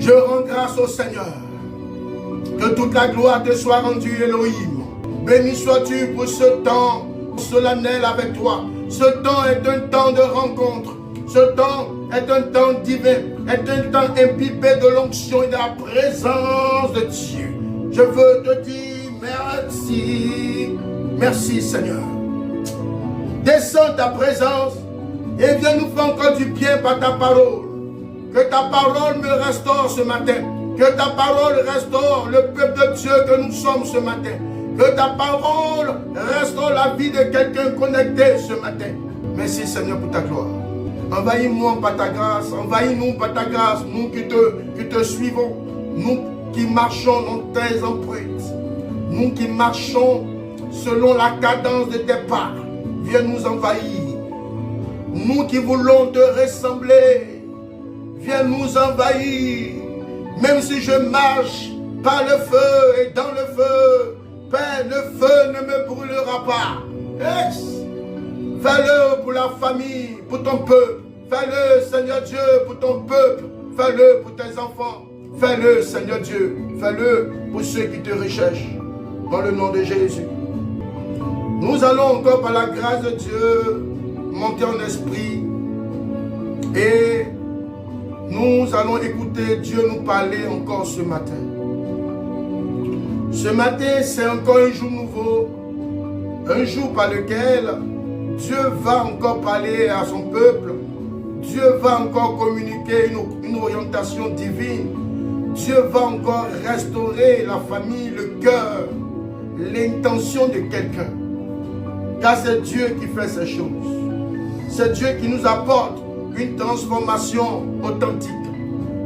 Je rends grâce au Seigneur. Que toute la gloire te soit rendue, Elohim. Béni sois-tu pour ce temps solennel avec toi. Ce temps est un temps de rencontre. Ce temps est un temps divin. Est un temps imbibé de l'onction et de la présence de Dieu. Je veux te dire merci. Merci Seigneur. Descends ta présence et viens nous faire encore du bien par ta parole. Que ta parole me restaure ce matin. Que ta parole restaure le peuple de Dieu que nous sommes ce matin. Que ta parole restaure la vie de quelqu'un connecté ce matin. Merci Seigneur pour ta gloire. Envahis-moi par ta grâce. Envahis-nous par ta grâce. Nous qui te suivons. Nous qui marchons dans tes empreintes. Nous qui marchons selon la cadence de tes pas. Viens nous envahir. Nous qui voulons te ressembler. Viens nous envahir. Même si je marche par le feu et dans le feu, Père, le feu ne me brûlera pas. Yes. Fais-le pour la famille, pour ton peuple. Fais-le, Seigneur Dieu, pour ton peuple. Fais-le pour tes enfants. Fais-le, Seigneur Dieu. Fais-le pour ceux qui te recherchent. Dans le nom de Jésus. Nous allons encore par la grâce de Dieu monter en esprit et nous allons écouter Dieu nous parler encore ce matin. Ce matin, c'est encore un jour nouveau, un jour par lequel Dieu va encore parler à son peuple. Dieu va encore communiquer une orientation divine. Dieu va encore restaurer la famille, le cœur, l'intention de quelqu'un. Car c'est Dieu qui fait ces choses. C'est Dieu qui nous apporte une transformation authentique.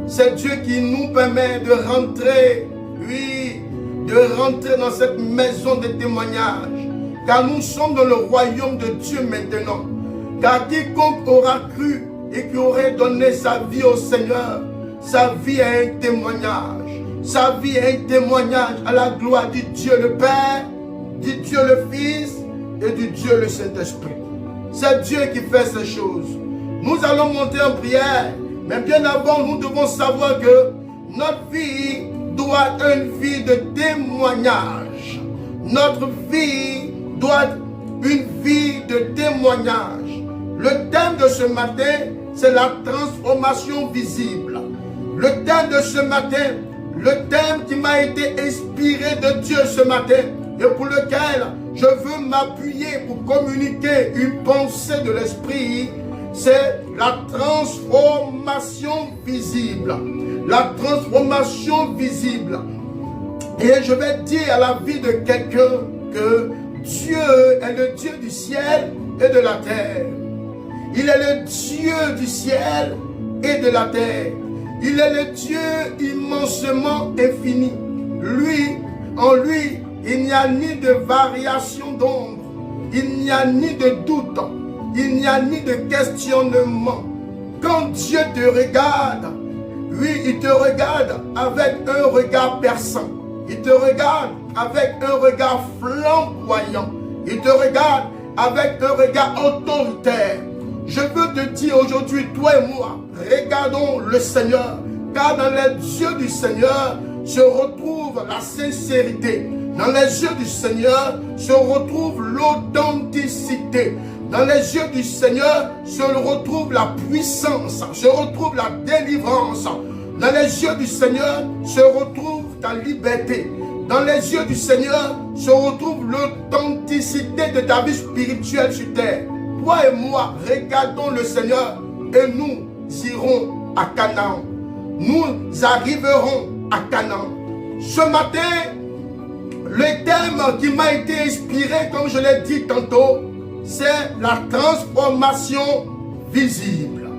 C'est Dieu qui nous permet de rentrer, oui, de rentrer dans cette maison de témoignage. Car nous sommes dans le royaume de Dieu maintenant. Car quiconque aura cru et qui aurait donné sa vie au Seigneur, sa vie est un témoignage. Sa vie est un témoignage à la gloire du Dieu le Père, du Dieu le Fils et du Dieu le Saint-Esprit. C'est Dieu qui fait ces choses. Nous allons monter en prière, mais bien avant, nous devons savoir que notre vie doit être une vie de témoignage. Notre vie doit être une vie de témoignage. Le thème de ce matin, c'est la transformation visible. Le thème de ce matin, le thème qui m'a été inspiré de Dieu ce matin et pour lequel je veux m'appuyer pour communiquer une pensée de l'esprit, c'est la transformation visible. La transformation visible. Et je vais dire à la vie de quelqu'un que Dieu est le Dieu du ciel et de la terre. Il est le Dieu du ciel et de la terre. Il est le Dieu immensement infini. Lui, en lui, il n'y a ni de variation d'ombre. Il n'y a ni de doute. Il n'y a ni de questionnement. Quand Dieu te regarde, oui, il te regarde avec un regard perçant. Il te regarde avec un regard flamboyant. Il te regarde avec un regard autoritaire. Je veux te dire aujourd'hui, toi et moi, regardons le Seigneur. Car dans les yeux du Seigneur se retrouve la sincérité. Dans les yeux du Seigneur se retrouve l'authenticité. Dans les yeux du Seigneur se retrouve la puissance, se retrouve la délivrance. Dans les yeux du Seigneur se retrouve ta liberté. Dans les yeux du Seigneur se retrouve l'authenticité de ta vie spirituelle sur terre. Toi et moi, regardons le Seigneur et nous irons à Canaan. Nous arriverons à Canaan. Ce matin, le thème qui m'a été inspiré, comme je l'ai dit tantôt, c'est la transformation visible.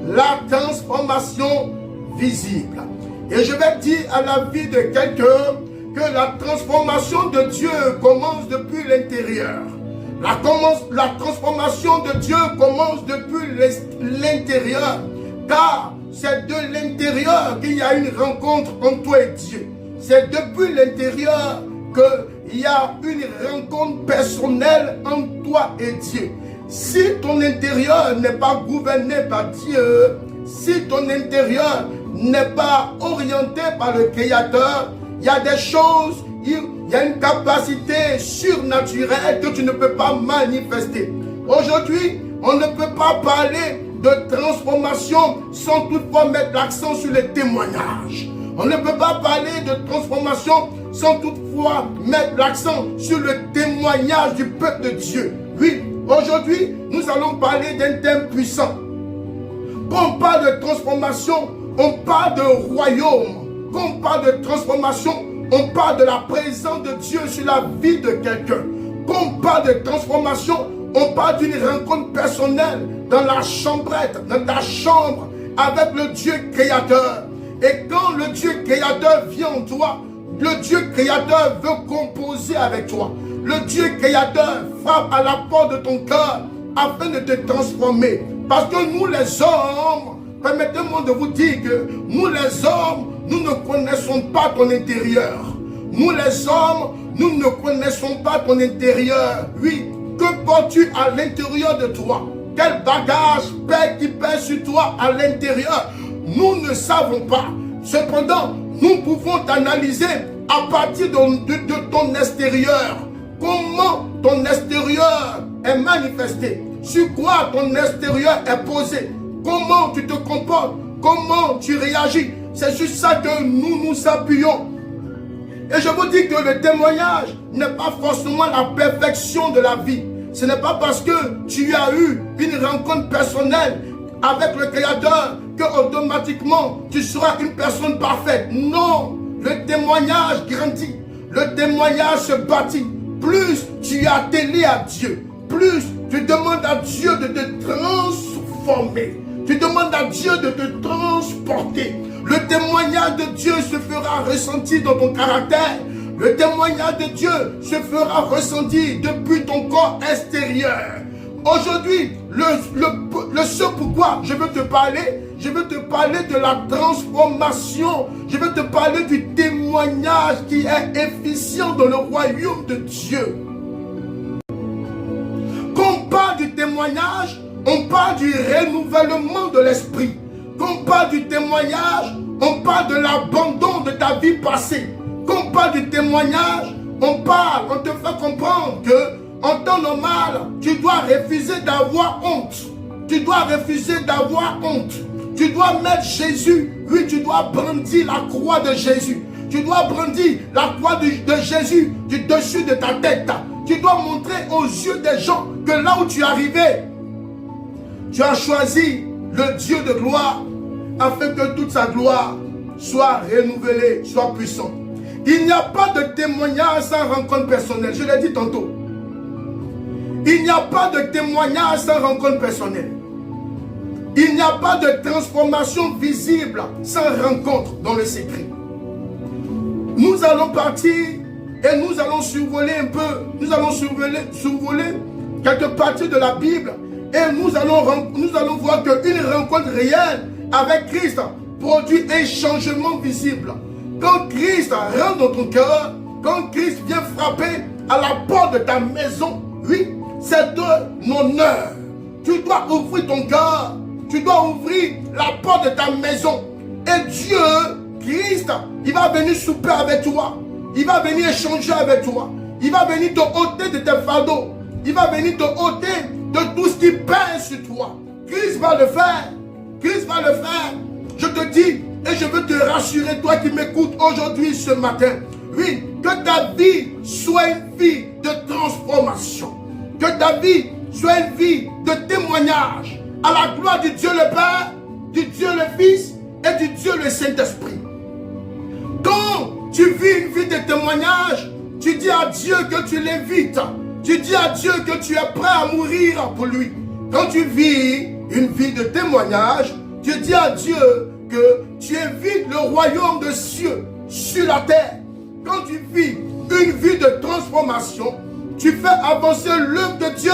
La transformation visible. Et je vais dire à la vie de quelqu'un que la transformation de Dieu commence depuis l'intérieur. La transformation de Dieu commence depuis l'intérieur. Car c'est de l'intérieur qu'il y a une rencontre entre toi et Dieu. C'est depuis l'intérieur qu'il y a une rencontre personnelle entre toi et Dieu. Si ton intérieur n'est pas gouverné par Dieu, si ton intérieur n'est pas orienté par le Créateur, il y a des choses, il y a une capacité surnaturelle que tu ne peux pas manifester. Aujourd'hui, on ne peut pas parler de transformation sans toutefois mettre l'accent sur les témoignages. On ne peut pas parler de transformation sans toutefois mettre l'accent sur le témoignage du peuple de Dieu. Oui, aujourd'hui, nous allons parler d'un thème puissant. Quand on parle de transformation, on parle de royaume. Quand on parle de transformation, on parle de la présence de Dieu sur la vie de quelqu'un. Quand on parle de transformation, on parle d'une rencontre personnelle dans la chambrette, dans ta chambre, avec le Dieu créateur. Et quand le Dieu créateur vient en toi, le Dieu créateur veut composer avec toi. Le Dieu créateur frappe à la porte de ton cœur afin de te transformer. Parce que nous les hommes, permettez-moi de vous dire que nous les hommes, nous ne connaissons pas ton intérieur. Nous les hommes, nous ne connaissons pas ton intérieur. Oui, que portes-tu à l'intérieur de toi? Quel bagage qui pèse sur toi à l'intérieur? Nous ne savons pas. Cependant, nous pouvons t'analyser à partir de ton extérieur. Comment ton extérieur est manifesté? Sur quoi ton extérieur est posé? Comment tu te comportes? Comment tu réagis? C'est sur ça que nous nous appuyons. Et je vous dis que le témoignage n'est pas forcément la perfection de la vie. Ce n'est pas parce que tu as eu une rencontre personnelle avec le Créateur que automatiquement tu seras une personne parfaite. Non, le témoignage grandit, le témoignage se bâtit. Plus tu es attelé à Dieu, plus tu demandes à Dieu de te transformer. Tu demandes à Dieu de te transporter. Le témoignage de Dieu se fera ressentir dans ton caractère. Le témoignage de Dieu se fera ressentir depuis ton corps extérieur. Aujourd'hui, ce pourquoi je veux te parler de la transformation. Je veux te parler du témoignage qui est efficient dans le royaume de Dieu. Quand on parle du témoignage, on parle du renouvellement de l'esprit. Quand on parle du témoignage, on parle de l'abandon de ta vie passée. Quand on parle du témoignage, on te fait comprendre que en temps normal, tu dois refuser d'avoir honte. Tu dois refuser d'avoir honte. Tu dois mettre Jésus. Oui, tu dois brandir la croix de Jésus. Tu dois brandir la croix de Jésus du dessus de ta tête. Tu dois montrer aux yeux des gens que là où tu es arrivé, tu as choisi le Dieu de gloire afin que toute sa gloire soit renouvelée, soit puissante. Il n'y a pas de témoignage sans rencontre personnelle. Je l'ai dit tantôt. Il n'y a pas de témoignage sans rencontre personnelle. Il n'y a pas de transformation visible sans rencontre dans le secret. Nous allons partir et nous allons survoler un peu, nous allons survoler quelques parties de la Bible et nous allons voir qu'une rencontre réelle avec Christ produit un changement visible. Quand Christ rentre dans ton cœur, quand Christ vient frapper à la porte de ta maison, oui, c'est de honneur. Tu dois ouvrir ton cœur, tu dois ouvrir la porte de ta maison. Et Dieu, Christ, il va venir souper avec toi. Il va venir échanger avec toi. Il va venir te ôter de tes fardeaux. Il va venir te ôter de tout ce qui pèse sur toi. Christ va le faire. Christ va le faire. Je te dis, et je veux te rassurer, toi qui m'écoutes aujourd'hui, ce matin. Oui, que ta vie soit une vie de transformation. Que ta vie soit une vie de témoignage à la gloire du Dieu le Père, du Dieu le Fils et du Dieu le Saint-Esprit. Quand tu vis une vie de témoignage, tu dis à Dieu que tu l'invites. Tu dis à Dieu que tu es prêt à mourir pour lui. Quand tu vis une vie de témoignage, tu dis à Dieu que tu invites le royaume de cieux sur la terre. Quand tu vis une vie de transformation, tu fais avancer l'œuvre de Dieu.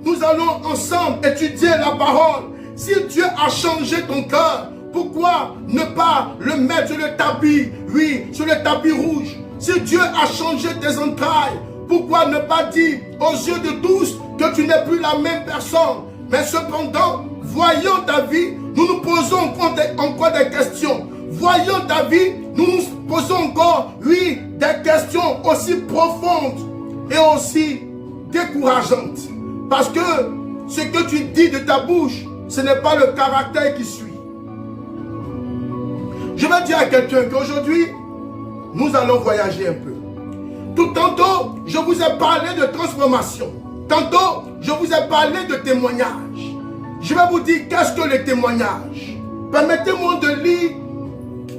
Nous allons ensemble étudier la parole. Si Dieu a changé ton cœur, pourquoi ne pas le mettre sur le tapis, oui, sur le tapis rouge? Si Dieu a changé tes entrailles, pourquoi ne pas dire aux yeux de tous que tu n'es plus la même personne? Mais cependant, voyant ta vie, nous nous posons encore des questions. voyant ta vie, nous nous posons encore, oui, des questions aussi profondes et aussi décourageantes. Parce que ce que tu dis de ta bouche, ce n'est pas le caractère qui suit. Je vais dire à quelqu'un qu'aujourd'hui, nous allons voyager un peu. Tout tantôt, je vous ai parlé de transformation. Tantôt, je vous ai parlé de témoignage. Je vais vous dire qu'est-ce que le témoignage. Permettez-moi de lire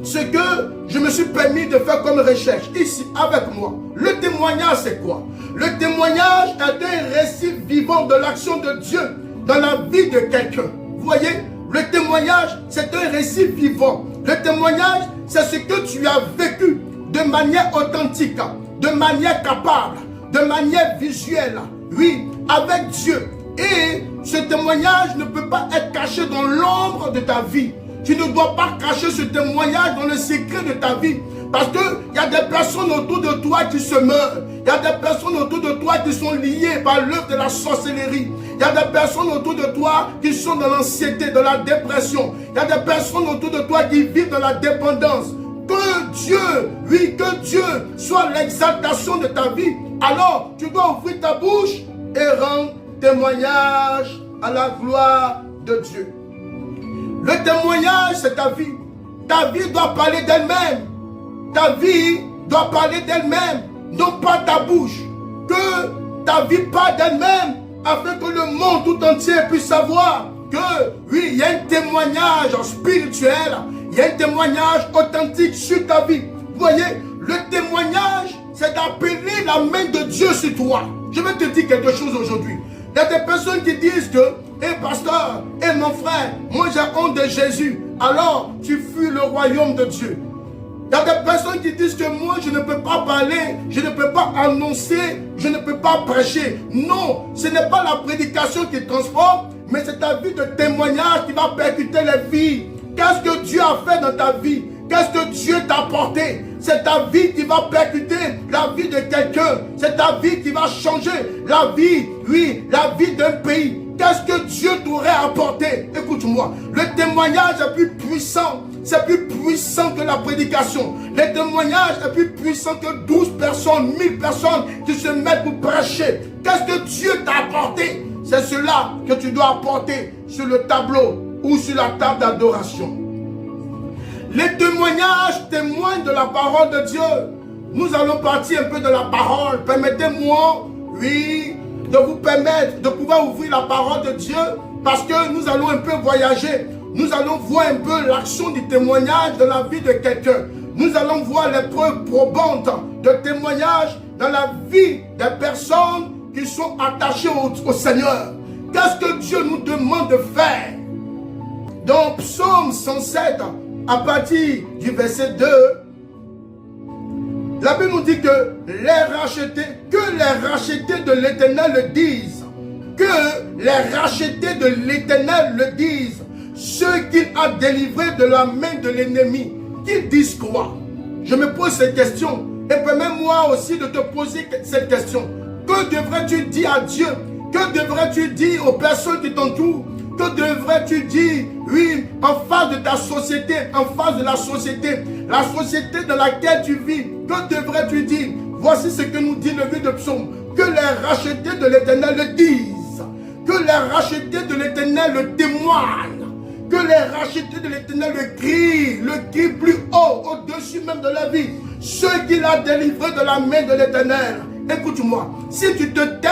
ce que je me suis permis de faire comme recherche ici avec moi. Le témoignage, c'est quoi? Le témoignage est un récit vivant de l'action de Dieu dans la vie de quelqu'un. Vous voyez, le témoignage, c'est un récit vivant. Le témoignage, c'est ce que tu as vécu de manière authentique, de manière capable, de manière visuelle, oui, avec Dieu. Et ce témoignage ne peut pas être caché dans l'ombre de ta vie. Tu ne dois pas cacher ce témoignage dans le secret de ta vie. Parce qu'il y a des personnes autour de toi qui se meurent. Il y a des personnes autour de toi qui sont liées par l'œuvre de la sorcellerie. Il y a des personnes autour de toi qui sont dans l'anxiété, dans la dépression. Il y a des personnes autour de toi qui vivent dans la dépendance. Que Dieu, oui, que Dieu soit l'exaltation de ta vie. Alors, tu dois ouvrir ta bouche et rendre témoignage à la gloire de Dieu. Le témoignage, c'est ta vie. Ta vie doit parler d'elle-même. Ta vie doit parler d'elle-même, non pas ta bouche. Que ta vie parle d'elle-même, afin que le monde tout entier puisse savoir que, oui, il y a un témoignage spirituel, il y a un témoignage authentique sur ta vie. Vous voyez, le témoignage, c'est d'appeler la main de Dieu sur toi. Je vais te dire quelque chose aujourd'hui. Il y a des personnes qui disent que, pasteur, mon frère, moi j'ai honte de Jésus. Alors, tu fuis le royaume de Dieu. Il y a des personnes qui disent que moi je ne peux pas parler, je ne peux pas annoncer, je ne peux pas prêcher. Non, ce n'est pas la prédication qui transforme, mais c'est ta vie de témoignage qui va percuter les vies. Qu'est-ce que Dieu a fait dans ta vie? Qu'est-ce que Dieu t'a apporté? C'est ta vie qui va percuter la vie de quelqu'un. C'est ta vie qui va changer la vie, oui, la vie d'un pays. Qu'est-ce que Dieu t'aurait apporté? Écoute-moi, le témoignage est plus puissant. C'est plus puissant que la prédication. Le témoignage est plus puissant que 12 personnes, 1000 personnes qui se mettent pour prêcher. Qu'est-ce que Dieu t'a apporté? C'est cela que tu dois apporter sur le tableau ou sur la table d'adoration. Les témoignages témoignent de la parole de Dieu. Nous allons partir un peu de la parole. Permettez-moi, oui, de vous permettre de pouvoir ouvrir la parole de Dieu, parce que nous allons un peu voyager. Nous allons voir un peu l'action du témoignage dans la vie de quelqu'un. Nous allons voir les preuves probantes de témoignage dans la vie des personnes qui sont attachées au Seigneur. Qu'est-ce que Dieu nous demande de faire? Dans Psaume 107, à partir du verset 2, la Bible nous dit que les rachetés de l'Éternel le disent. Que les rachetés de l'Éternel le disent. Ceux qu'il a délivrés de la main de l'ennemi. Qu'ils disent quoi? Je me pose cette question. Et permets-moi aussi de te poser cette question. Que devrais-tu dire à Dieu? Que devrais-tu dire aux personnes qui t'entourent? Que devrais-tu dire, oui, en face de ta société, en face de la société dans laquelle tu vis? Que devrais-tu dire? Voici ce que nous dit le livre de Psaume. Que les rachetés de l'Éternel le disent. Que les rachetés de l'Éternel le témoignent. Que les rachetés de l'Éternel le crient plus haut, au-dessus même de la vie. Ceux qu'il a délivrés de la main de l'Éternel. Écoute-moi, si tu te tais,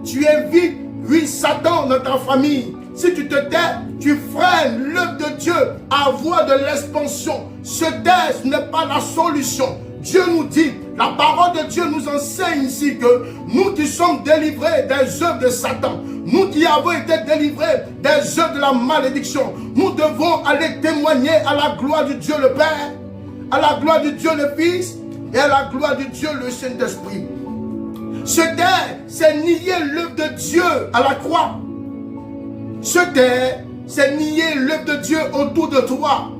tu invites, oui, Satan dans ta famille. Si tu te tais, tu freines l'œuvre de Dieu à avoir de l'expansion. Se taire, ce n'est pas la solution. Dieu nous dit, la parole de Dieu nous enseigne ici que nous qui sommes délivrés des œuvres de Satan, nous qui avons été délivrés des œuvres de la malédiction, nous devons aller témoigner à la gloire du Dieu le Père, à la gloire du Dieu le Fils et à la gloire du Dieu le Saint-Esprit. Se taire, c'est nier l'œuvre de Dieu à la croix. Se taire, c'est nier l'œuvre de Dieu autour de toi.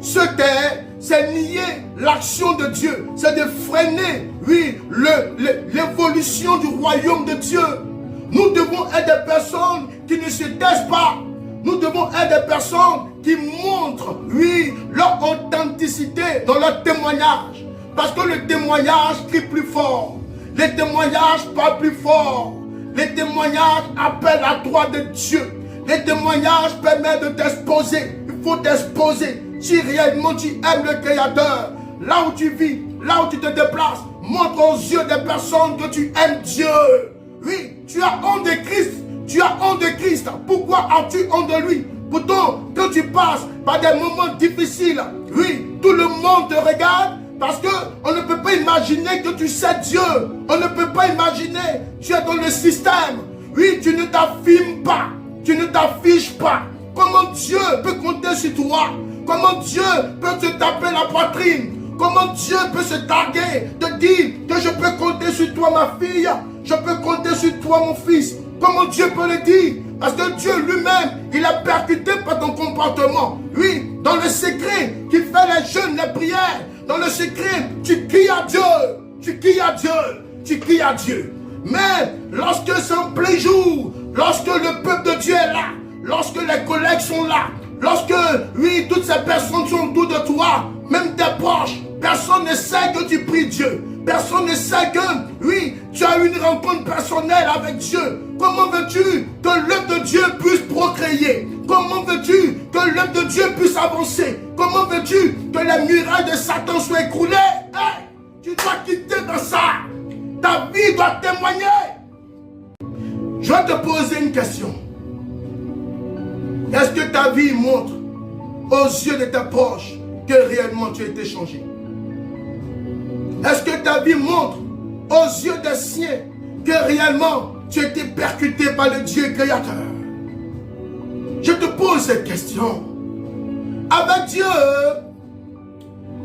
Se taire, c'est nier l'action de Dieu. C'est de freiner, oui, l'évolution du royaume de Dieu. Nous devons être des personnes qui ne se taisent pas. Nous devons être des personnes qui montrent, oui, leur authenticité dans leur témoignage. Parce que le témoignage crie plus fort. Les témoignages parlent plus fort. Les témoignages appellent la gloire de Dieu. Les témoignages permettent de t'exposer. Il faut t'exposer. Si réellement tu aimes le Créateur, là où tu vis, là où tu te déplaces, montre aux yeux des personnes que tu aimes Dieu. Oui, tu as honte de Christ. Tu as honte de Christ. Pourquoi as-tu honte de lui? Pourtant, quand tu passes par des moments difficiles, oui, tout le monde te regarde parce qu'on ne peut pas imaginer que tu sais Dieu. On ne peut pas imaginer, tu es dans le système. Oui, tu ne t'affirmes pas. Tu ne t'affiches pas. Comment Dieu peut compter sur toi? Comment Dieu peut te taper la poitrine? Comment Dieu peut se targuer de dire que je peux compter sur toi ma fille? Je peux compter sur toi mon fils? Comment Dieu peut le dire? Parce que Dieu lui-même, il est percuté par ton comportement. Oui, dans le secret, qui fait les jeûnes, les prières. Dans le secret, tu cries à Dieu. Tu cries à Dieu. Tu cries à Dieu. Mais lorsque c'est en plein jour, lorsque le peuple de Dieu est là, lorsque les collègues sont là, lorsque, oui, toutes ces personnes sont autour de toi, même tes proches, personne ne sait que tu pries Dieu. Personne ne sait que, oui, tu as une rencontre personnelle avec Dieu. Comment veux-tu que l'œuvre de Dieu puisse procréer? Comment veux-tu que l'œuvre de Dieu puisse avancer? Comment veux-tu que les murailles de Satan soient écroulées? Hey, tu dois quitter dans ça. Ta vie doit témoigner. Je vais te poser une question. Est-ce que ta vie montre aux yeux de tes proches que réellement tu as été changé? Est-ce que ta vie montre aux yeux des siens que réellement tu as été percuté par le Dieu créateur? Je te pose cette question. Avec Dieu,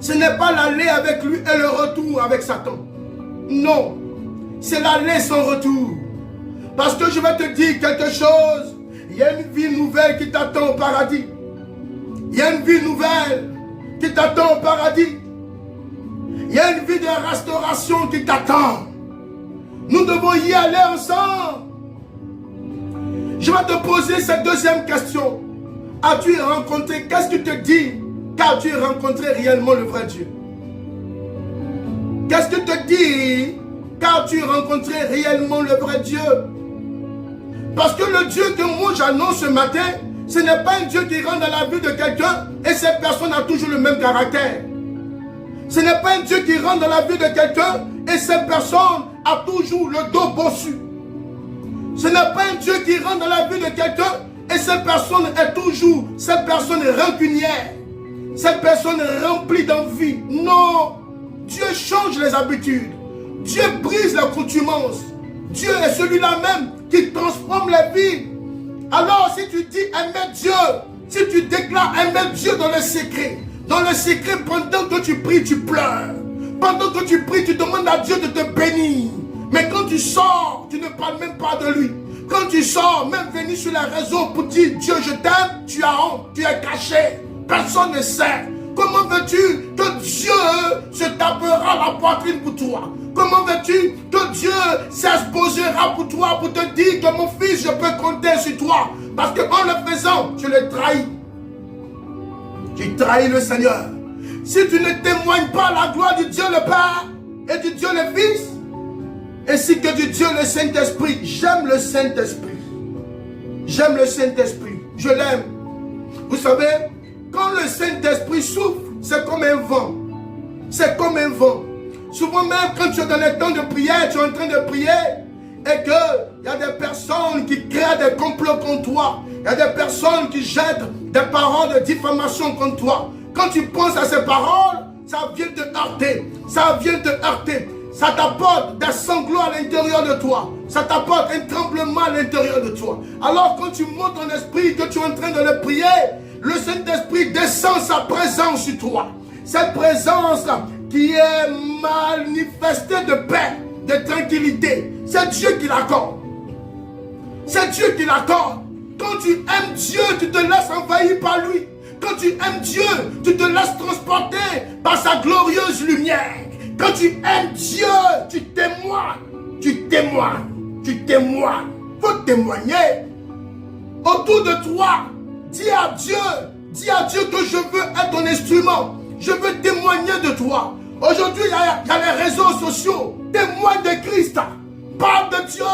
ce n'est pas l'aller avec lui et le retour avec Satan. Non, c'est l'aller sans retour. Parce que je vais te dire quelque chose. Il y a une vie nouvelle qui t'attend au paradis. Il y a une vie nouvelle qui t'attend au paradis. Il y a une vie de restauration qui t'attend. Nous devons y aller ensemble. Je vais te poser cette deuxième question. As-tu rencontré, qu'est-ce que tu te dis qu'as-tu rencontré réellement le vrai Dieu? Qu'est-ce que tu te dis qu'as-tu rencontré réellement le vrai Dieu? Parce que le Dieu que moi j'annonce ce matin, ce n'est pas un Dieu qui rentre dans la vie de quelqu'un et cette personne a toujours le même caractère. Ce n'est pas un Dieu qui rentre dans la vie de quelqu'un et cette personne a toujours le dos bossu. Ce n'est pas un Dieu qui rentre dans la vie de quelqu'un et cette personne est toujours cette personne rancunière. Cette personne remplie d'envie. Non, Dieu change les habitudes. Dieu brise la coutumance. Dieu est celui-là même qui transforme les vies. Alors si tu dis aimer Dieu, si tu déclares aimer Dieu dans le secret, pendant que tu pries, tu pleures. Pendant que tu pries, tu demandes à Dieu de te bénir. Mais quand tu sors, tu ne parles même pas de lui. Quand tu sors, même venir sur les réseaux pour dire Dieu je t'aime, tu as honte, tu es caché. Personne ne sait. Comment veux-tu que Dieu se tapera la poitrine pour toi? Comment veux-tu que Dieu s'exposera pour toi, pour te dire que mon fils, je peux compter sur toi? Parce qu'en le faisant, tu le trahis. Tu trahis le Seigneur. Si tu ne témoignes pas la gloire du Dieu le Père et du Dieu le Fils, ainsi que du Dieu le Saint-Esprit, j'aime le Saint-Esprit. J'aime le Saint-Esprit. Je l'aime. Vous savez, quand le Saint-Esprit souffle, c'est comme un vent. C'est comme un vent. Souvent même quand tu es dans les temps de prière, tu es en train de prier et qu'il y a des personnes qui créent des complots contre toi. Il y a des personnes qui jettent des paroles de diffamation contre toi. Quand tu penses à ces paroles, ça vient te heurter. Ça vient te heurter. Ça t'apporte des sanglots à l'intérieur de toi. Ça t'apporte un tremblement à l'intérieur de toi. Alors quand tu montes ton esprit, que tu es en train de le prier, le Saint-Esprit descend sa présence sur toi. Cette présence qui est manifestée de paix, de tranquillité. C'est Dieu qui l'accorde. C'est Dieu qui l'accorde. Quand tu aimes Dieu, tu te laisses envahir par lui. Quand tu aimes Dieu, tu te laisses transporter par sa glorieuse lumière. Quand tu aimes Dieu, tu témoignes. Tu témoignes. Tu témoignes. Il faut témoigner. Autour de toi, dis à Dieu. Dis à Dieu que je veux être ton instrument. Je veux témoigner de toi. Aujourd'hui, il y a les réseaux sociaux. Témoigne de Christ. Parle de Dieu.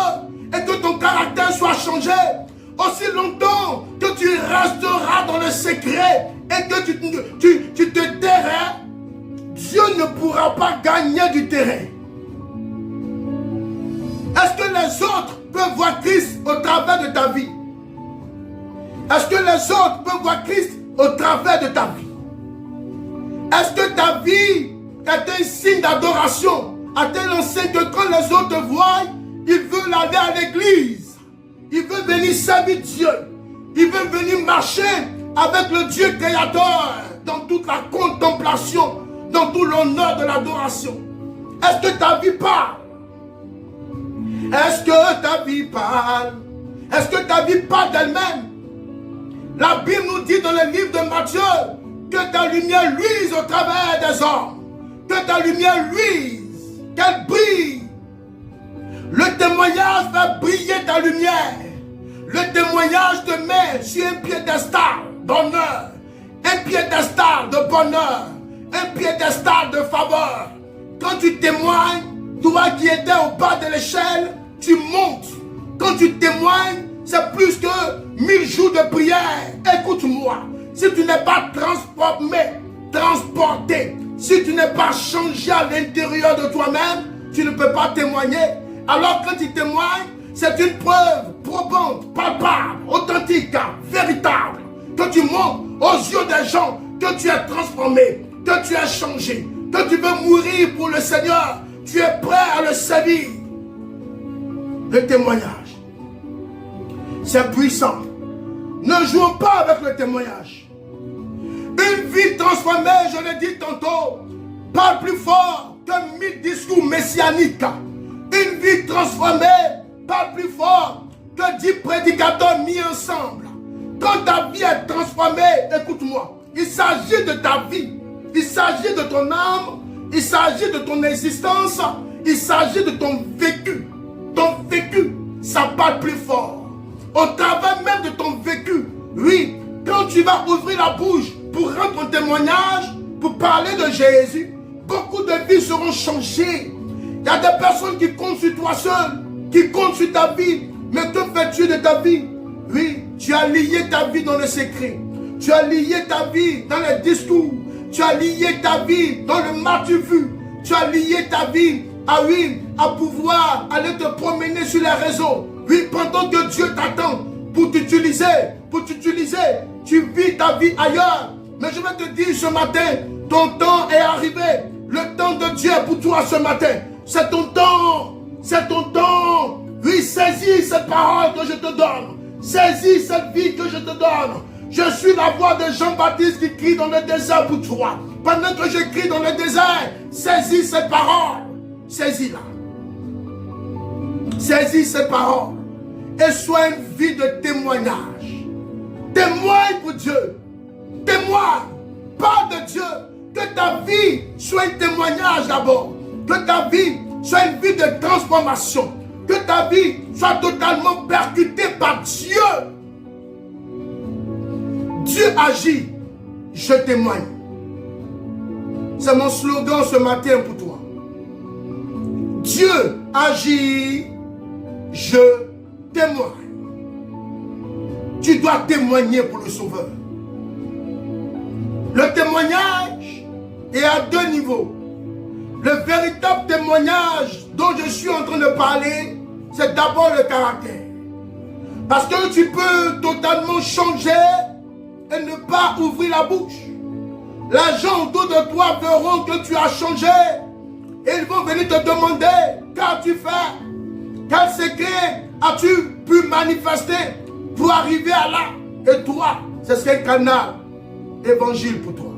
Et que ton caractère soit changé. Aussi longtemps que tu resteras dans le secret et que tu te tairas, Dieu ne pourra pas gagner du terrain. Est-ce que les autres peuvent voir Christ au travers de ta vie? Est-ce que les autres peuvent voir Christ au travers de ta vie? Est-ce que ta vie est un signe d'adoration à tel enseigne que quand les autres te voient, ils veulent aller à l'église, ils veulent venir servir Dieu, ils veulent venir marcher avec le Dieu créateur dans toute la contemplation, dans tout l'honneur de l'adoration? Est-ce que ta vie parle? Est-ce que ta vie parle? Est-ce que ta vie parle d'elle-même? La Bible nous dit dans le livre de Matthieu que ta lumière luise au travers des hommes. Que ta lumière luise, qu'elle brille. Le témoignage va briller ta lumière. Le témoignage te met sur un piédestal d'honneur, un piédestal de bonheur, un piédestal de faveur. Quand tu témoignes, toi qui étais au bas de l'échelle, tu montes. Quand tu témoignes, c'est plus que 1000 jours de prière. Écoute-moi, si tu n'es pas transporté, si tu n'es pas changé à l'intérieur de toi-même, tu ne peux pas témoigner. Alors quand tu témoignes, c'est une preuve probante, palpable, authentique, véritable. Que tu montres aux yeux des gens que tu es transformé, que tu es changé, que tu veux mourir pour le Seigneur. Tu es prêt à le servir. Le témoignage, c'est puissant. Ne jouons pas avec le témoignage. Une vie transformée, je l'ai dit tantôt, parle plus fort que 1000 discours messianiques. Une vie transformée parle plus fort que 10 prédicateurs mis ensemble. Quand ta vie est transformée, écoute-moi, il s'agit de ta vie, il s'agit de ton âme, il s'agit de ton existence, il s'agit de ton vécu. Ton vécu, ça parle plus fort. Au travers même de ton vécu, oui, quand tu vas ouvrir la bouche pour rendre ton témoignage, pour parler de Jésus, beaucoup de vies seront changées. Il y a des personnes qui comptent sur toi seul, qui comptent sur ta vie. Mais que fais-tu de ta vie? Oui, tu as lié ta vie dans le secret. Tu as lié ta vie dans les discours. Tu as lié ta vie dans le m'as-tu vu. Tu as lié ta vie à pouvoir aller te promener sur les réseaux. Oui, pendant que Dieu t'attend pour t'utiliser, tu vis ta vie ailleurs. Mais je vais te dire ce matin, ton temps est arrivé. Le temps de Dieu pour toi ce matin. C'est ton temps. C'est ton temps. Oui, saisis cette parole que je te donne. Saisis cette vie que je te donne. Je suis la voix de Jean-Baptiste qui crie dans le désert pour toi. Pendant que je crie dans le désert, saisis cette parole. Saisis-la. Saisis cette parole. Et sois une vie de témoignage. Témoigne pour Dieu. Témoigne. Parle de Dieu. Que ta vie soit un témoignage d'abord. Que ta vie soit une vie de transformation. Que ta vie soit totalement percutée par Dieu. Dieu agit, je témoigne. C'est mon slogan ce matin pour toi. Dieu agit, je témoigne. Tu dois témoigner pour le Sauveur. Le témoignage est à deux niveaux. Le véritable témoignage dont je suis en train de parler, c'est d'abord le caractère. Parce que tu peux totalement changer et ne pas ouvrir la bouche. Les gens autour de toi verront que tu as changé. Et ils vont venir te demander, qu'as-tu fait? Quel secret as-tu pu manifester pour arriver à là? Et toi, ce serait un canal évangile pour toi.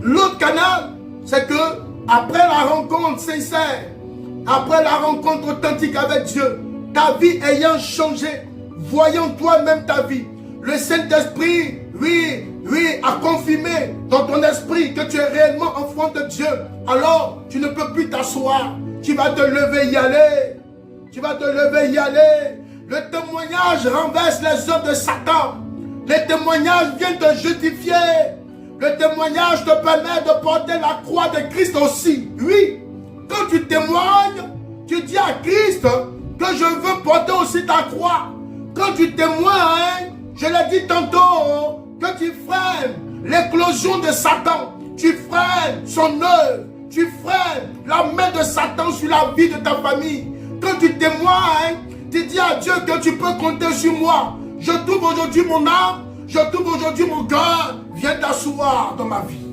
L'autre canal, c'est que après la rencontre sincère, après la rencontre authentique avec Dieu, ta vie ayant changé, voyant toi-même ta vie, le Saint-Esprit, oui, a confirmé dans ton esprit que tu es réellement enfant de Dieu. Alors, tu ne peux plus t'asseoir. Tu vas te lever, y aller. Tu vas te lever, y aller. Le témoignage renverse les œuvres de Satan. Le témoignage vient te justifier. Le témoignage te permet de porter la croix de Christ aussi. Oui, quand tu témoignes, tu dis à Christ que je veux porter aussi ta croix. Quand tu témoignes, je l'ai dit tantôt, que tu freines l'éclosion de Satan. Tu freines son œuvre. Tu freines la main de Satan sur la vie de ta famille. Quand tu témoignes, tu dis à Dieu que tu peux compter sur moi. Je t'ouvre aujourd'hui mon âme. Je t'ouvre aujourd'hui mon cœur. Viens t'asseoir dans ma vie.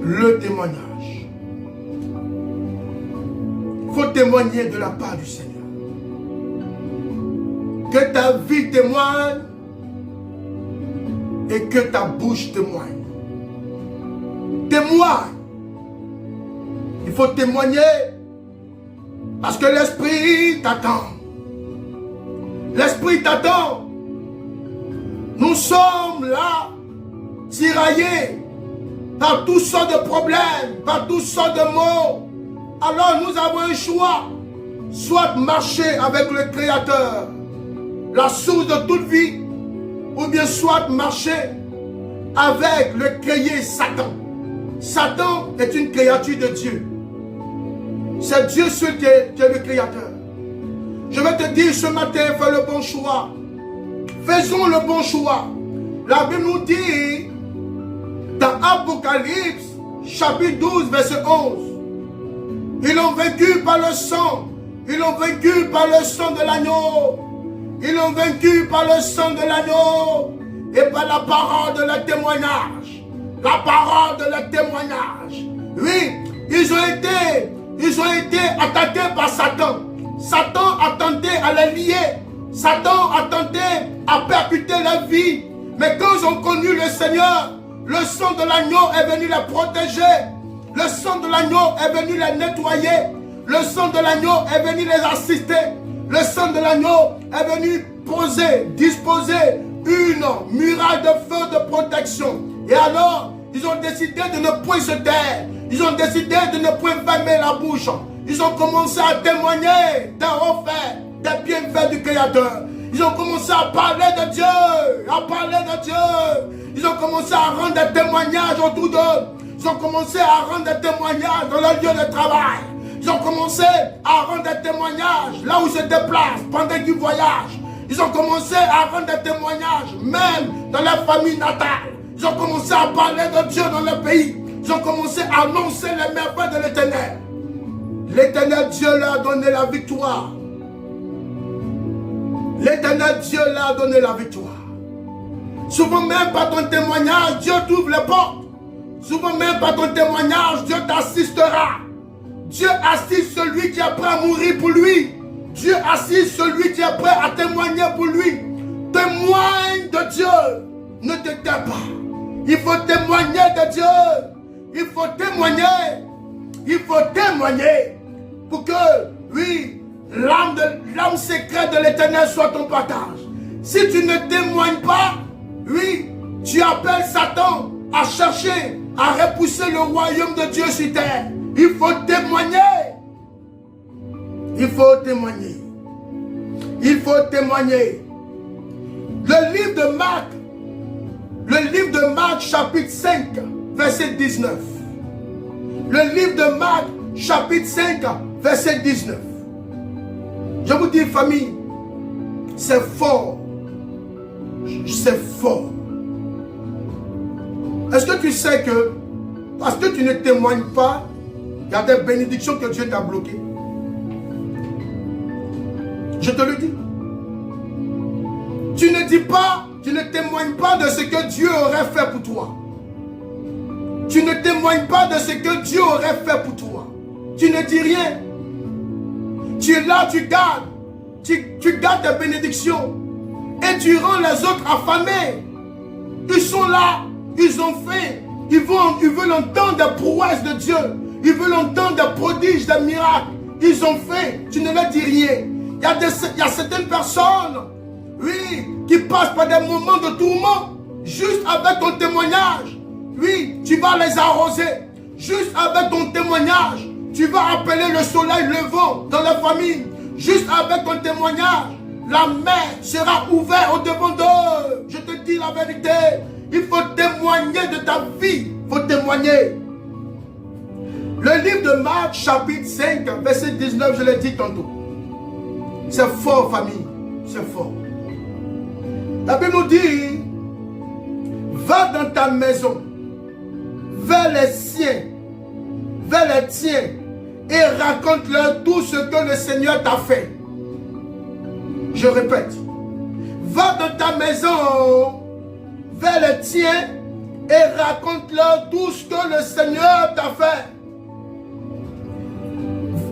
Le témoignage. Il faut témoigner de la part du Seigneur. Que ta vie témoigne et que ta bouche témoigne. Témoigne. Il faut témoigner parce que l'Esprit t'attend. L'Esprit t'attend. Nous sommes là, tiraillés par toutes sortes de problèmes, par toutes sortes de maux. Alors nous avons un choix. Soit marcher avec le Créateur, la source de toute vie, ou bien soit marcher avec le créé Satan. Satan est une créature de Dieu. C'est Dieu seul qui est le Créateur. Je vais te dire ce matin, fais le bon choix. Faisons le bon choix. La Bible nous dit dans Apocalypse chapitre 12 verset 11. Ils ont vaincu par le sang. Ils ont vaincu par le sang de l'agneau. Ils ont vaincu par le sang de l'agneau et par la parole de leur témoignage. La parole de leur témoignage. Oui, ils ont été attaqués par Satan. Satan a tenté à les lier. Satan a tenté à percuter leur vie. Mais quand ils ont connu le Seigneur, le sang de l'agneau est venu les protéger. Le sang de l'agneau est venu les nettoyer. Le sang de l'agneau est venu les assister. Le sang de l'agneau est venu disposer une muraille de feu de protection. Et alors, ils ont décidé de ne point se taire. Ils ont décidé de ne point fermer la bouche. Ils ont commencé à témoigner des hauts faits, des bienfaits du Créateur. Ils ont commencé à parler de Dieu, à parler de Dieu. Ils ont commencé à rendre des témoignages autour d'eux. Ils ont commencé à rendre des témoignages dans leur lieu de travail. Ils ont commencé à rendre des témoignages là où ils se déplacent pendant qu'ils voyagent. Ils ont commencé à rendre des témoignages même dans leur famille natale. Ils ont commencé à parler de Dieu dans le pays. Ils ont commencé à annoncer les merveilles de l'Éternel. L'Éternel Dieu leur a donné la victoire. L'Éternel Dieu leur a donné la victoire. Souvent même par ton témoignage, Dieu t'ouvre les portes. Souvent même par ton témoignage, Dieu t'assistera. Dieu assiste celui qui est prêt à mourir pour lui. Dieu assiste celui qui est prêt à témoigner pour lui. Témoigne de Dieu. Ne te tais pas. Il faut témoigner de Dieu. Il faut témoigner. Il faut témoigner pour que, oui, l'âme secrète de l'Éternel soit ton partage. Si tu ne témoignes pas, oui, tu appelles Satan à chercher, à repousser le royaume de Dieu sur terre. Il faut témoigner. Il faut témoigner. Il faut témoigner. Le livre de Marc chapitre 5, verset 19. Le livre de Marc chapitre 5, verset 19. Je vous dis, famille, c'est fort. C'est fort. Est-ce que tu sais que parce que tu ne témoignes pas, il y a des bénédictions que Dieu t'a bloquées? Je te le dis. Tu ne dis pas, tu ne témoignes pas de ce que Dieu aurait fait pour toi. Tu ne témoignes pas de ce que Dieu aurait fait pour toi. Tu ne dis rien. Tu es là, tu gardes. Tu gardes tes bénédictions. Et tu rends les autres affamés. Ils sont là, ils ont faim. Ils veulent entendre des prouesses de Dieu. Ils veulent entendre des prodiges, des miracles. Ils ont faim. Tu ne leur dis rien. Il y a certaines personnes, oui, qui passent par des moments de tourment. Juste avec ton témoignage, oui, tu vas les arroser. Juste avec ton témoignage, tu vas appeler le soleil levant dans la famille. Juste avec ton témoignage, la mer sera ouverte au-devant d'eux. Je te dis la vérité. Il faut témoigner de ta vie. Il faut témoigner. Le livre de Marc, chapitre 5, verset 19, je l'ai dit tantôt. C'est fort, famille. C'est fort. La Bible nous dit, va dans ta maison, vers les siens, vers les tiens, et raconte-leur tout ce que le Seigneur t'a fait. Je répète, va dans ta maison, vers les tiens, et raconte-leur tout ce que le Seigneur t'a fait.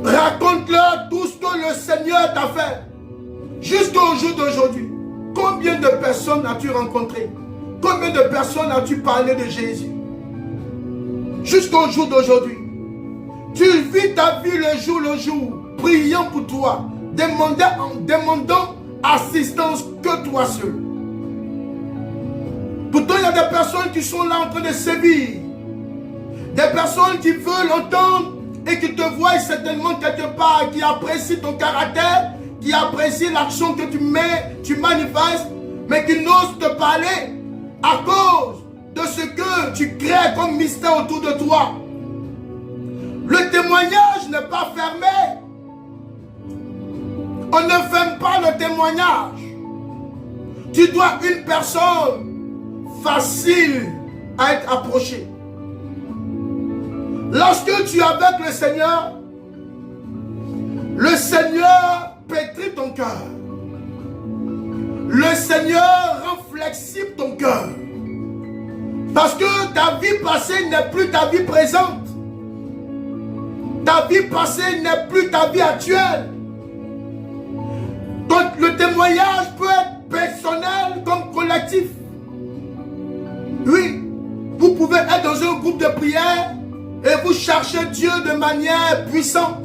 Raconte-leur tout ce que le Seigneur t'a fait. Jusqu'au jour d'aujourd'hui, combien de personnes as-tu rencontré? Combien de personnes as-tu parlé de Jésus? Jusqu'au jour d'aujourd'hui, tu vis ta vie le jour, priant pour toi, demandant assistance que toi seul. Pourtant, il y a des personnes qui sont là en train de sévir. Des personnes qui veulent entendre et qui te voient certainement quelque part, qui apprécient ton caractère, qui apprécient l'action que tu mets, tu manifestes, mais qui n'osent te parler à cause de ce que tu crées comme mystère autour de toi. Le témoignage n'est pas fermé. On ne ferme pas le témoignage. Tu dois une personne facile à être approchée. Lorsque tu es avec le Seigneur pétrit ton cœur. Le Seigneur rend flexible ton cœur. Parce que ta vie passée n'est plus ta vie présente. Ta vie passée n'est plus ta vie actuelle. Donc le témoignage peut être personnel comme collectif. Oui, vous pouvez être dans un groupe de prière et vous cherchez Dieu de manière puissante.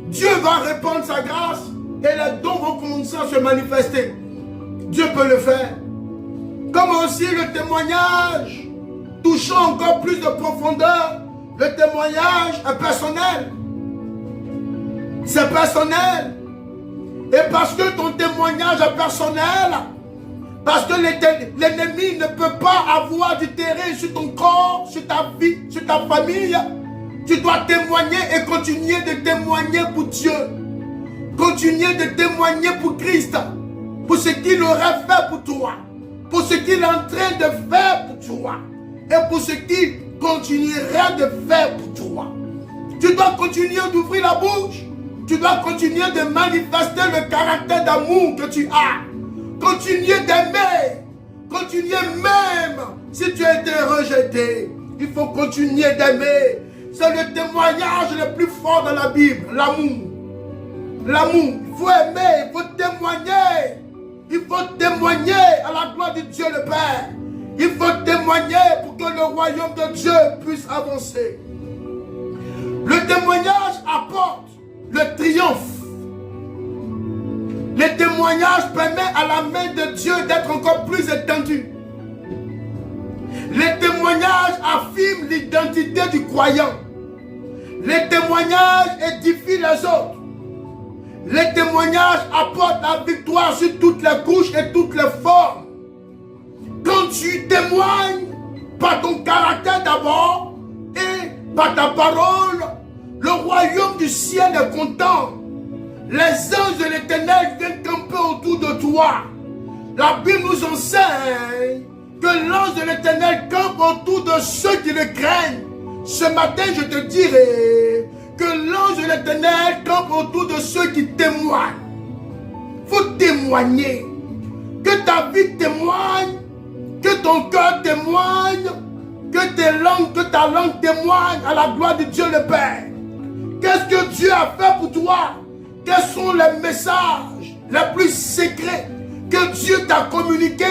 Dieu va répandre sa grâce et les dons vont commencer à se manifester. Dieu peut le faire. Comme aussi le témoignage touchant encore plus de profondeur, le témoignage est personnel. C'est personnel. Et parce que ton témoignage est personnel, parce que l'ennemi ne peut pas avoir du terrain sur ton corps, sur ta vie, sur ta famille, tu dois témoigner et continuer de témoigner pour Dieu. Continuer de témoigner pour Christ, pour ce qu'il aurait fait pour toi, pour ce qu'il est en train de faire pour toi, et pour ce qu'il continuera de faire pour toi. Tu dois continuer d'ouvrir la bouche. Tu dois continuer de manifester le caractère d'amour que tu as. Continuer d'aimer. Continuer même si tu as été rejeté. Il faut continuer d'aimer. C'est le témoignage le plus fort dans la Bible. L'amour. L'amour. Il faut aimer. Il faut témoigner. Il faut témoigner à la gloire de Dieu le Père. Il faut témoigner pour que le royaume de Dieu puisse avancer. Le témoignage apporte le triomphe. Le témoignage permet à la main de Dieu d'être encore plus étendue. Le témoignage affirme l'identité du croyant. Le témoignage édifie les autres. Le témoignage apporte la victoire sur toutes les couches et toutes les formes. Quand tu témoignes par ton caractère d'abord et par ta parole, le royaume du ciel est content. Les anges de l'Éternel viennent camper autour de toi. La Bible nous enseigne que l'ange de l'Éternel campe autour de ceux qui le craignent. Ce matin, je te dirai que l'ange de l'Éternel campe autour de ceux qui témoignent. Il faut témoigner. Que ta vie témoigne, que ton cœur témoigne, que ta langue témoigne à la gloire de Dieu le Père. Qu'est-ce que Dieu a fait pour toi? Quels sont les messages les plus secrets que Dieu t'a communiqués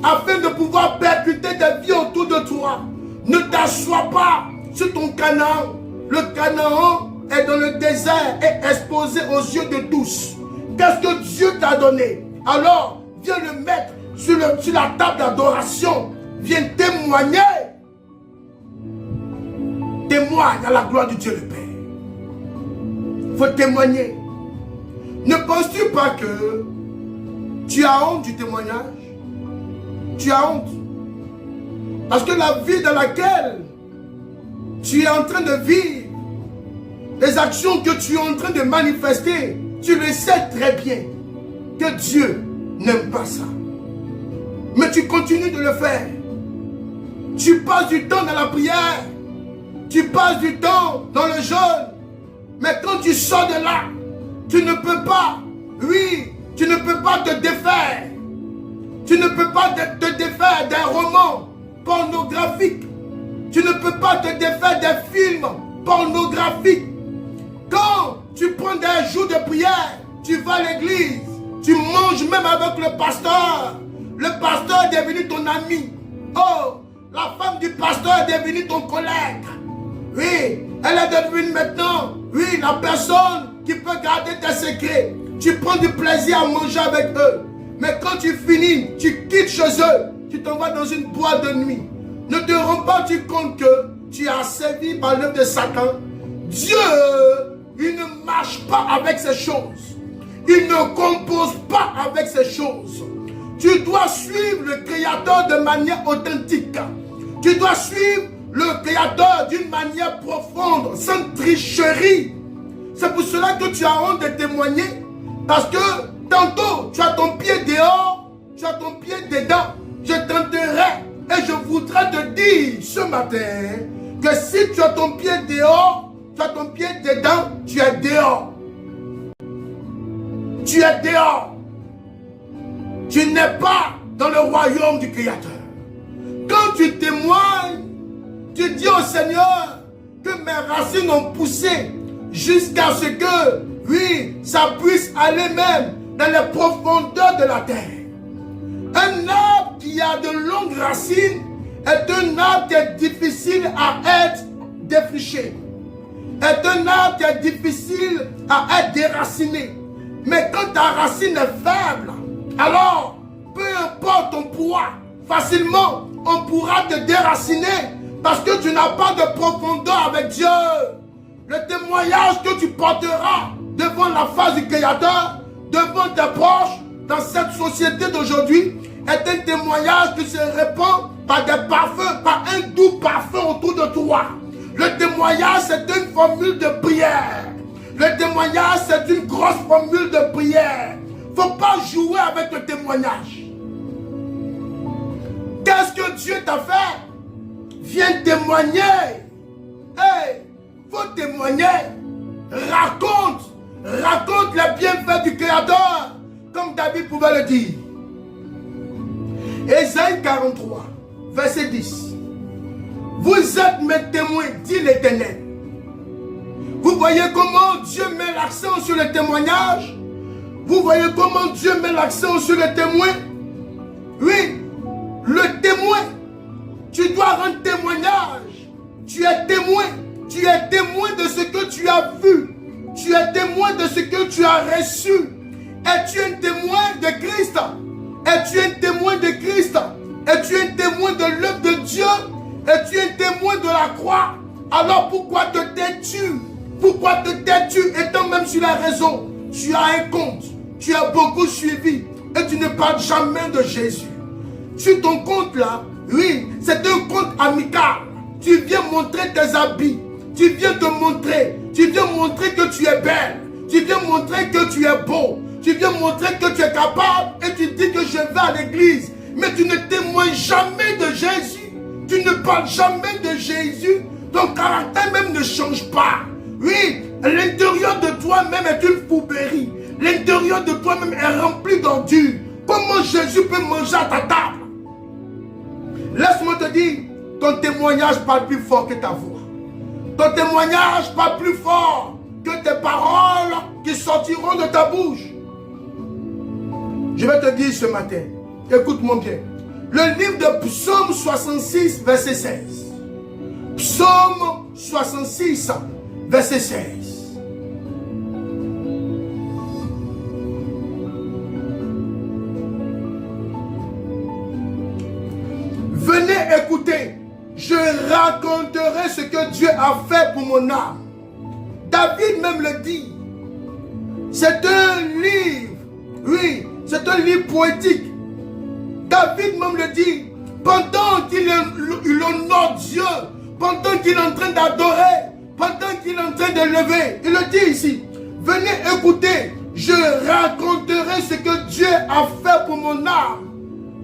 afin de pouvoir percuter des vies autour de toi? Ne t'assois pas sur ton Canaan. Le Canaan est dans le désert et exposé aux yeux de tous. Qu'est-ce que Dieu t'a donné? Alors, viens le mettre sur la table d'adoration. Viens témoigner. Témoigne à la gloire de Dieu le Père. Il faut témoigner. Ne penses-tu pas que Tu as honte du témoignage. Tu as honte. Parce que la vie dans laquelle tu es en train de vivre, les actions que tu es en train de manifester, tu le sais très bien que Dieu n'aime pas ça. Mais tu continues de le faire. Tu passes du temps dans la prière. Tu passes du temps dans le jeûne. Mais quand tu sors de là, tu ne peux pas, tu ne peux pas te défaire. Tu ne peux pas te défaire d'un roman pornographique. Tu ne peux pas te défaire des films pornographiques. Quand tu prends des jours de prière, tu vas à l'église, tu manges même avec le pasteur. Le pasteur est devenu ton ami. Oh, la femme du pasteur est devenue ton collègue. Oui, elle est devenue maintenant, la personne qui peut garder tes secrets. Tu prends du plaisir à manger avec eux. Mais quand tu finis, tu quittes chez eux, tu t'en vas dans une boîte de nuit. Ne te rends pas compte que tu es asservi par l'œuvre de Satan. Dieu, il ne marche pas avec ces choses. Il ne compose pas avec ces choses. Tu dois suivre le Créateur de manière authentique. Tu dois suivre le Créateur d'une manière profonde, sans tricherie. C'est pour cela que tu as honte de témoigner. Parce que tantôt, tu as ton pied dehors, tu as ton pied dedans. Je tenterai et je voudrais te dire ce matin que si tu as ton pied dehors, tu as ton pied dedans, tu es dehors. Tu es dehors. Tu n'es pas dans le royaume du Créateur. Quand tu témoignes, tu dis au Seigneur que mes racines ont poussé jusqu'à ce que, ça puisse aller même dans les profondeurs de la terre. Un arbre qui a de longues racines est un arbre qui est difficile à être défriché. Est un arbre qui est difficile à être déraciné. Mais quand ta racine est faible, alors, peu importe ton poids, facilement, on pourra te déraciner parce que tu n'as pas de profondeur avec Dieu. Le témoignage que tu porteras devant la face du Créateur, devant tes proches, dans cette société d'aujourd'hui, est un témoignage qui se répand par des parfums, par un doux parfum autour de toi. Le témoignage, c'est une formule de prière. Le témoignage, c'est une grosse formule de prière. Il ne faut pas jouer avec le témoignage. Qu'est-ce que Dieu t'a fait? Viens témoigner. Hey, faut témoigner. Raconte les bienfaits du Créateur, comme David pouvait le dire. Ésaïe 43, verset 10. Vous êtes mes témoins, dit l'Éternel. Vous voyez comment Dieu met l'accent sur le témoignage? Vous voyez comment Dieu met l'accent sur le témoin? Oui, le témoin. Tu dois rendre témoignage. Tu es témoin. Tu es témoin de ce que tu as vu. Tu es témoin de ce que tu as reçu. Es-tu un témoin de Christ? Es-tu un témoin de Christ? Es-tu un témoin de l'œuvre de Dieu? Es-tu un témoin de la croix? Alors pourquoi te tais-tu? Pourquoi te tais-tu étant même sur la raison? Tu as un compte. Tu as beaucoup suivi et tu ne parles jamais de Jésus. Sur ton compte là, oui, c'est un compte amical. Tu viens montrer tes habits. Tu viens te montrer. Tu viens montrer que tu es belle. Tu viens montrer que tu es beau. Tu viens montrer que tu es capable et tu dis que je vais à l'église. Mais tu ne témoignes jamais de Jésus. Tu ne parles jamais de Jésus. Ton caractère même ne change pas. Oui, l'intérieur de toi-même est une fourberie. L'intérieur de toi-même est rempli d'ordures. Comment Jésus peut manger à ta table? Laisse-moi te dire, ton témoignage parle plus fort que ta voix. Ton témoignage parle plus fort que tes paroles qui sortiront de ta bouche. Je vais te dire ce matin, écoute-moi bien. Le livre de Psaume 66, verset 16. Psaume 66, verset 16. Venez écouter, je raconterai ce que Dieu a fait pour mon âme. David même le dit. C'est un livre, oui, C'est un livre poétique. David même le dit. Pendant qu'il honore Dieu, pendant qu'il est en train d'adorer, pendant qu'il est en train de lever, il le dit ici. Venez écouter, je raconterai ce que Dieu a fait pour mon âme.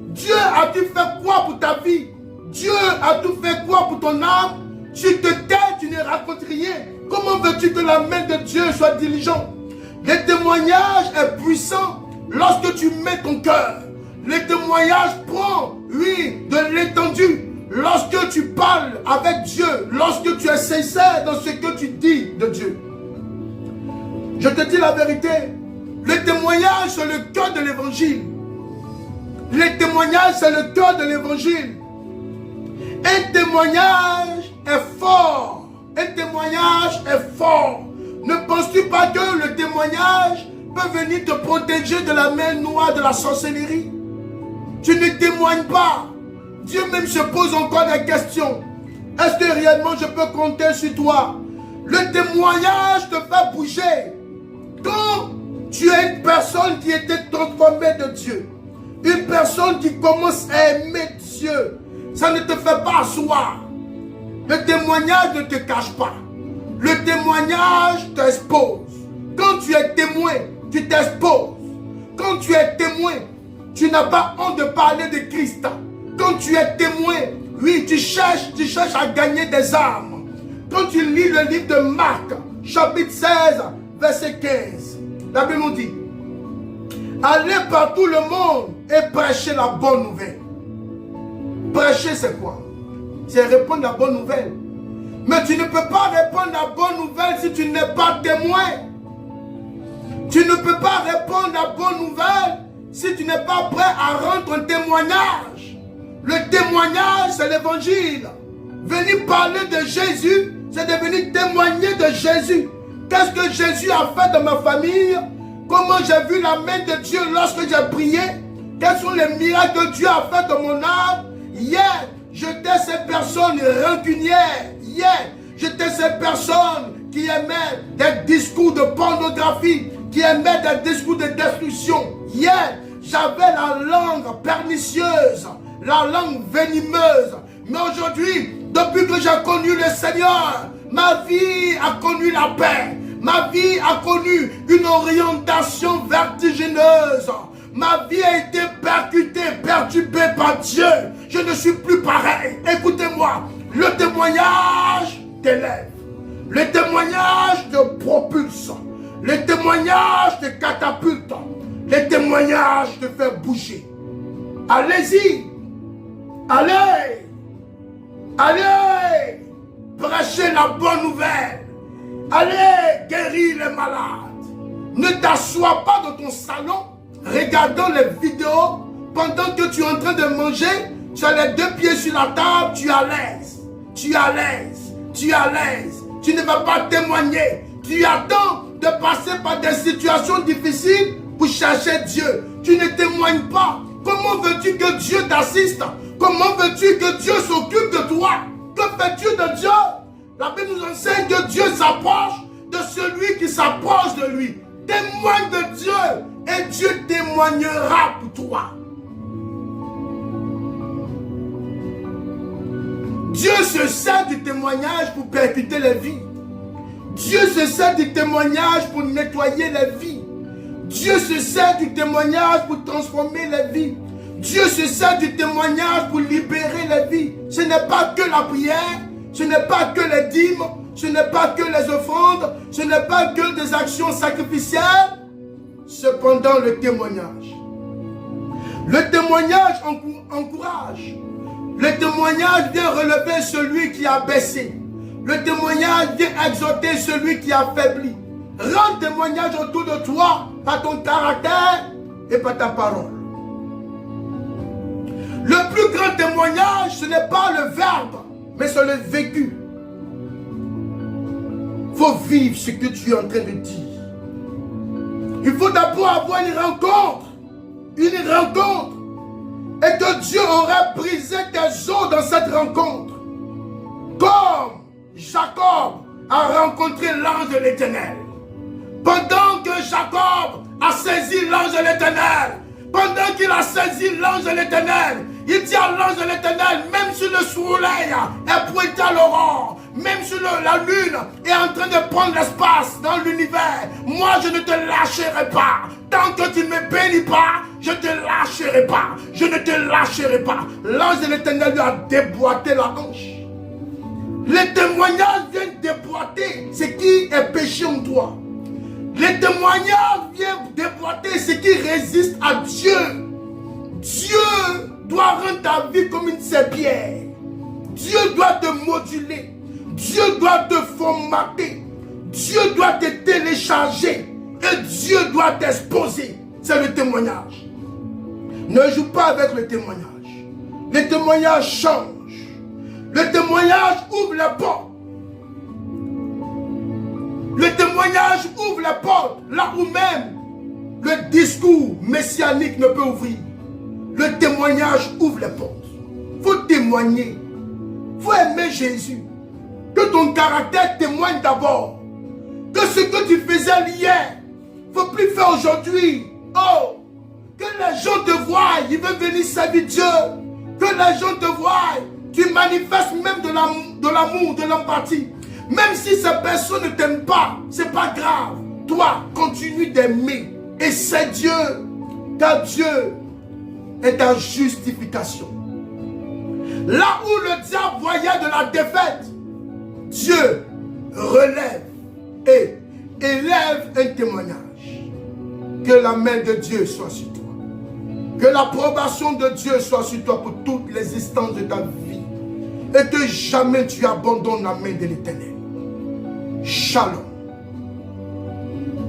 Dieu a-t-il fait quoi pour ta vie? Dieu a-t-il fait quoi pour ton âme? Tu te tais, tu ne racontes rien. Comment veux-tu que la main de Dieu soit diligente? Le témoignage est puissant lorsque tu mets ton cœur. Le témoignage prend, oui, de l'étendue. Lorsque tu parles avec Dieu, lorsque tu es sincère dans ce que tu dis de Dieu. Je te dis la vérité, le témoignage c'est le cœur de l'évangile. Le témoignage c'est le cœur de l'évangile. Un témoignage est fort. Un témoignage est fort. Ne penses-tu pas que le témoignage peut venir te protéger de la main noire de la sorcellerie? Tu ne témoignes pas. Dieu même se pose encore des questions. Est-ce que réellement je peux compter sur toi? Le témoignage te fait bouger. Quand tu es une personne qui était transformée de Dieu, une personne qui commence à aimer Dieu, ça ne te fait pas asseoir. Le témoignage ne te cache pas. Le témoignage t'expose. Quand tu es témoin, tu t'exposes. Quand tu es témoin, tu n'as pas honte de parler de Christ. Quand tu es témoin, oui, tu cherches à gagner des âmes. Quand tu lis le livre de Marc, chapitre 16, verset 15, la Bible nous dit, allez par tout le monde et prêchez la bonne nouvelle. Prêcher, c'est quoi? C'est répondre la bonne nouvelle. Mais tu ne peux pas répondre la bonne nouvelle si tu n'es pas témoin. Tu ne peux pas répondre la bonne nouvelle si tu n'es pas prêt à rendre un témoignage. Le témoignage, c'est l'évangile. Venir parler de Jésus, c'est de venir témoigner de Jésus. Qu'est-ce que Jésus a fait dans ma famille? Comment j'ai vu la main de Dieu lorsque j'ai prié? Quels sont les miracles que Dieu a fait dans mon âme? Hier, j'étais ces personnes rancunières. Hier, j'étais ces personnes qui aimaient des discours de pornographie, qui aimaient des discours de destruction. Hier, j'avais la langue pernicieuse, la langue venimeuse. Mais aujourd'hui, depuis que j'ai connu le Seigneur, ma vie a connu la paix. Ma vie a connu une orientation vertigineuse. Ma vie a été percutée, perturbée par Dieu. Je ne suis plus pareil. Écoutez-moi, le témoignage t'élève. Le témoignage te propulse. Le témoignage te catapulte. Le témoignage te fait bouger. Allez-y. Allez. Allez. Prêchez la bonne nouvelle. Allez guérir les malades. Ne t'assois pas dans ton salon regardant les vidéos pendant que tu es en train de manger. Tu as les deux pieds sur la table, tu es à l'aise. Tu es à l'aise. Tu es à l'aise. Tu ne vas pas témoigner. Tu attends de passer par des situations difficiles pour chercher Dieu. Tu ne témoignes pas. Comment veux-tu que Dieu t'assiste? Comment veux-tu que Dieu s'occupe de toi? Que fais-tu de Dieu? La Bible nous enseigne que Dieu s'approche de celui qui s'approche de lui. Témoigne de Dieu et Dieu témoignera pour toi. Dieu se sert du témoignage pour percuter les vies. Dieu se sert du témoignage pour nettoyer les vies. Dieu se sert du témoignage pour transformer les vies. Dieu se sert du témoignage pour libérer les vies. Ce n'est pas que la prière, ce n'est pas que les dîmes, ce n'est pas que les offrandes, ce n'est pas que des actions sacrificielles. Cependant, le témoignage. Le témoignage encourage. Le témoignage vient relever celui qui a baissé. Le témoignage vient exhorter celui qui a faibli. Rends témoignage autour de toi par ton caractère et par ta parole. Le plus grand témoignage, ce n'est pas le verbe, mais c'est le vécu. Il faut vivre ce que tu es en train de dire. Il faut d'abord avoir une rencontre. Une rencontre. Et que Dieu aurait brisé tes os dans cette rencontre. Comme Jacob a rencontré l'ange de l'Éternel. Pendant que Jacob a saisi l'ange de l'Éternel, Pendant qu'il a saisi l'ange de l'Éternel, il dit à l'ange de l'Éternel, même si le soleil est pointé à l'aurore, même si la lune est en train de prendre l'espace dans l'univers, moi je ne te lâcherai pas. Tant que tu ne me bénis pas, je ne te lâcherai pas. Je ne te lâcherai pas. L'ange de l'Éternel lui a déboîté la hanche. Les témoignages viennent déboîter ce qui est péché en toi. Les témoignages viennent déboîter ce qui résiste à Dieu. Dieu doit rendre ta vie comme une serpillère. Dieu doit te moduler. Dieu doit te formater. Dieu doit te télécharger. Et Dieu doit t'exposer. C'est le témoignage. Ne joue pas avec le témoignage. Le témoignage change. Le témoignage ouvre la porte. Le témoignage ouvre la porte là où même le discours messianique ne peut ouvrir. Le témoignage ouvre les portes. Il faut témoigner. Il faut aimer Jésus. Que ton caractère témoigne d'abord. Que ce que tu faisais hier, il ne faut plus faire aujourd'hui. Oh, que les gens te voient, ils veulent venir servir Dieu. Que les gens te voient, tu manifestes même de l'amour, de l'empathie. Même si ces personnes ne t'aiment pas, ce n'est pas grave. Toi, continue d'aimer. Et c'est Dieu, car Dieu est ta justification. Là où le diable voyait de la défaite, Dieu relève et élève un témoignage. Que la main de Dieu soit sur toi. Que l'approbation de Dieu soit sur toi pour toutes les instants de ta vie. Et que jamais tu abandonnes la main de l'Éternel. Shalom.